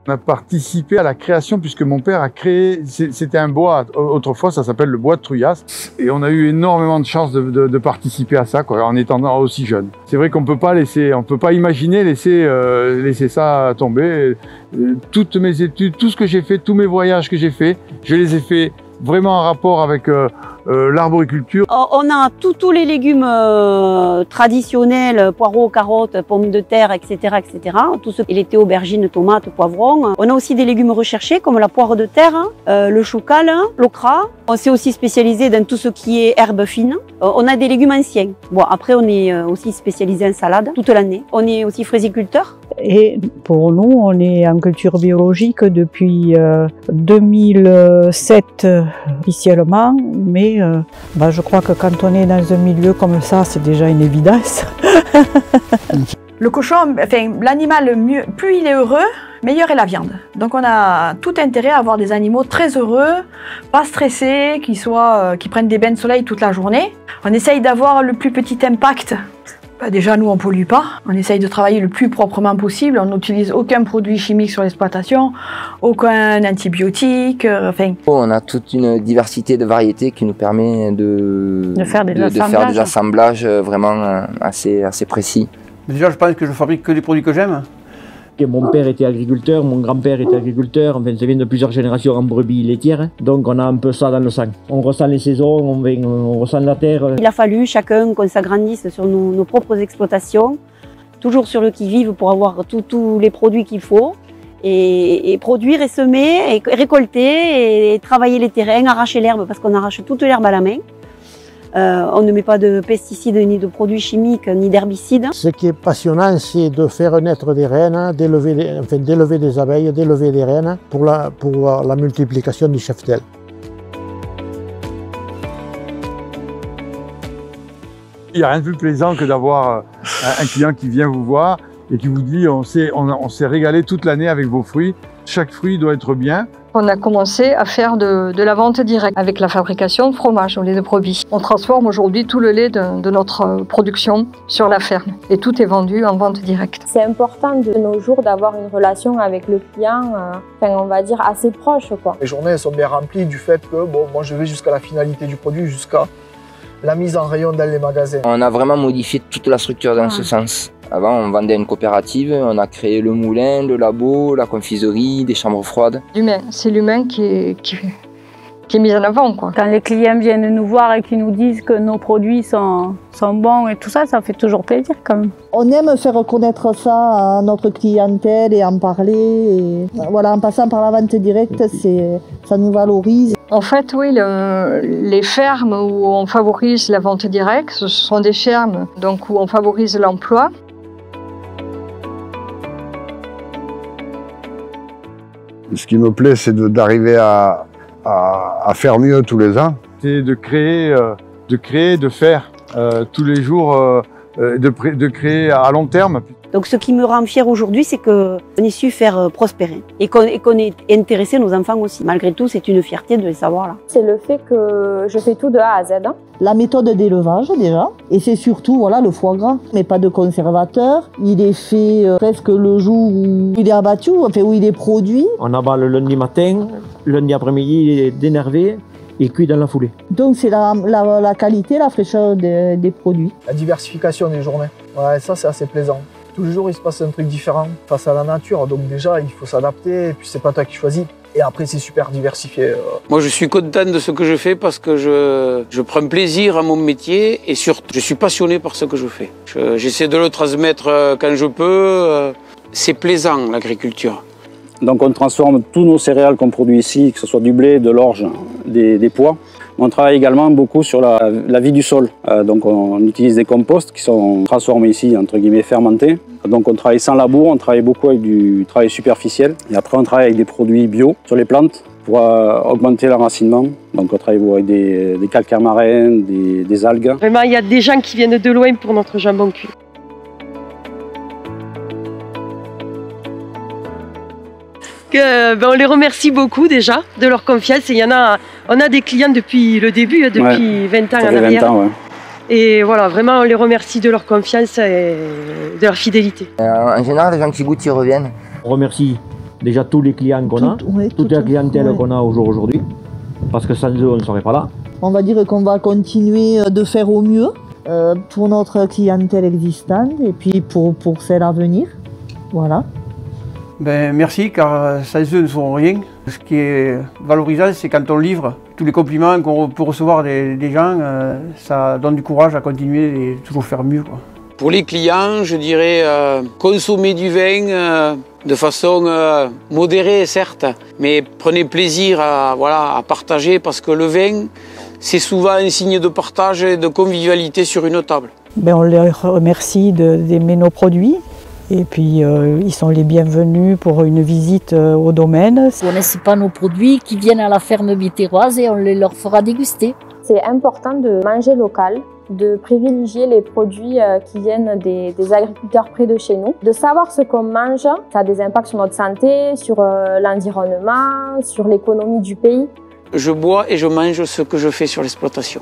On a participé à la création puisque mon père a créé, c'était un bois, autrefois ça s'appelle le bois de Trouillas. Et on a eu énormément de chance de participer à ça, quoi, en étant aussi jeune. C'est vrai qu'on peut pas imaginer laisser ça tomber. Toutes mes études, tout ce que j'ai fait, tous mes voyages que j'ai fait, je les ai fait vraiment en rapport avec l'arboriculture. On a tous les légumes traditionnels, poireaux, carottes, pommes de terre, etc., etc. Tout ce qui était aubergines, tomates, poivrons. On a aussi des légumes recherchés comme la poire de terre, le choucal, l'okra. On s'est aussi spécialisé dans tout ce qui est herbes fines. On a des légumes anciens. Bon, après, on est aussi spécialisé en salade toute l'année. On est aussi fraisiculteur. Et pour nous, on est en culture biologique depuis 2007 officiellement, mais je crois que quand on est dans un milieu comme ça, c'est déjà une évidence. Le cochon, enfin l'animal, plus il est heureux, meilleure est la viande. Donc on a tout intérêt à avoir des animaux très heureux, pas stressés, qui prennent des bains de soleil toute la journée. On essaye d'avoir le plus petit impact. Déjà, nous, on ne pollue pas. On essaye de travailler le plus proprement possible. On n'utilise aucun produit chimique sur l'exploitation, aucun antibiotique. On a toute une diversité de variétés qui nous permet de faire des assemblages vraiment assez précis. Déjà, je pense que je fabrique que des produits que j'aime. Mon père était agriculteur, mon grand-père était agriculteur, enfin ça vient de plusieurs générations en brebis laitières, donc on a un peu ça dans le sang. On ressent les saisons, on ressent la terre. Il a fallu chacun qu'on s'agrandisse sur nos propres exploitations, toujours sur le qui-vive pour avoir tous les produits qu'il faut, et produire et semer, et récolter, et travailler les terrains, arracher l'herbe parce qu'on arrache toute l'herbe à la main. On ne met pas de pesticides, ni de produits chimiques, ni d'herbicides. Ce qui est passionnant, c'est de faire naître des reines, d'élever des abeilles, d'élever des reines pour la multiplication du cheptel. Il n'y a rien de plus plaisant que d'avoir un client qui vient vous voir et qui vous dit on s'est régalé toute l'année avec vos fruits. Chaque fruit doit être bien. On a commencé à faire de la vente directe avec la fabrication de fromage au lait de brebis. On transforme aujourd'hui tout le lait de notre production sur la ferme et tout est vendu en vente directe. C'est important de nos jours d'avoir une relation avec le client, on va dire assez proche, quoi. Les journées sont bien remplies du fait que moi je vais jusqu'à la finalité du produit, jusqu'à la mise en rayon dans les magasins. On a vraiment modifié toute la structure dans ce sens. Avant, on vendait une coopérative, on a créé le moulin, le labo, la confiserie, des chambres froides. L'humain, c'est l'humain qui est mis en avant, quoi. Quand les clients viennent nous voir et qu'ils nous disent que nos produits sont bons et tout ça, ça fait toujours plaisir quand même. On aime faire connaître ça à notre clientèle et en parler. Et voilà, en passant par la vente directe, ça nous valorise. En fait, oui, les fermes où on favorise la vente directe, ce sont des fermes donc, où on favorise l'emploi. Ce qui me plaît, c'est d'arriver à faire mieux tous les ans. C'est de créer, de faire tous les jours, de créer à long terme. Donc ce qui me rend fière aujourd'hui, c'est qu'on ait su faire prospérer et qu'on ait intéressé nos enfants aussi. Malgré tout, c'est une fierté de les savoir là. C'est le fait que je fais tout de A à Z. La méthode d'élevage déjà, et c'est surtout voilà, le foie gras, mais pas de conservateur. Il est fait presque le jour où il est abattu, enfin où il est produit. On abat le lundi matin, lundi après-midi il est dénervé et cuit dans la foulée. Donc c'est la qualité, la fraîcheur des produits. La diversification des journées, ouais, ça c'est assez plaisant. Tous les jours il se passe un truc différent face à la nature, donc déjà il faut s'adapter, et puis c'est pas toi qui choisis. Et après c'est super diversifié. Moi je suis content de ce que je fais parce que je prends plaisir à mon métier et surtout je suis passionné par ce que je fais. J'essaie de le transmettre quand je peux. C'est plaisant l'agriculture. Donc on transforme tous nos céréales qu'on produit ici, que ce soit du blé, de l'orge, des pois. On travaille également beaucoup sur la vie du sol. Donc on utilise des composts qui sont transformés ici, entre guillemets fermentés. Donc on travaille sans labour, on travaille beaucoup avec du travail superficiel. Et après on travaille avec des produits bio sur les plantes pour augmenter l'enracinement. Donc on travaille avec des calcaires marins, des algues. Vraiment, il y a des gens qui viennent de loin pour notre jambon cuit. On les remercie beaucoup déjà de leur confiance. Et on a des clients depuis le début, depuis 20 ans en arrière. 20 ans, ouais. Et voilà, vraiment on les remercie de leur confiance et de leur fidélité. En général, les gens qui goûtent, ils reviennent. On remercie déjà tous les clients qu'on a, toute la clientèle qu'on a aujourd'hui, parce que sans eux on ne serait pas là. On va dire qu'on va continuer de faire au mieux pour notre clientèle existante et puis pour celle à venir. Voilà. Ben, merci, car sans eux, nous ne ferons rien. Ce qui est valorisant, c'est quand on livre tous les compliments qu'on peut recevoir des gens, ça donne du courage à continuer et toujours faire mieux, quoi. Pour les clients, je dirais consommer du vin de façon modérée, certes, mais prenez plaisir à partager, parce que le vin, c'est souvent un signe de partage et de convivialité sur une table. Ben, on les remercie d'aimer nos produits. Et puis ils sont les bienvenus pour une visite au domaine. Ils ne connaissent pas nos produits, qui viennent à la ferme bitéroise et on les leur fera déguster. C'est important de manger local, de privilégier les produits qui viennent des agriculteurs près de chez nous, de savoir ce qu'on mange. Ça a des impacts sur notre santé, sur l'environnement, sur l'économie du pays. Je bois et je mange ce que je fais sur l'exploitation.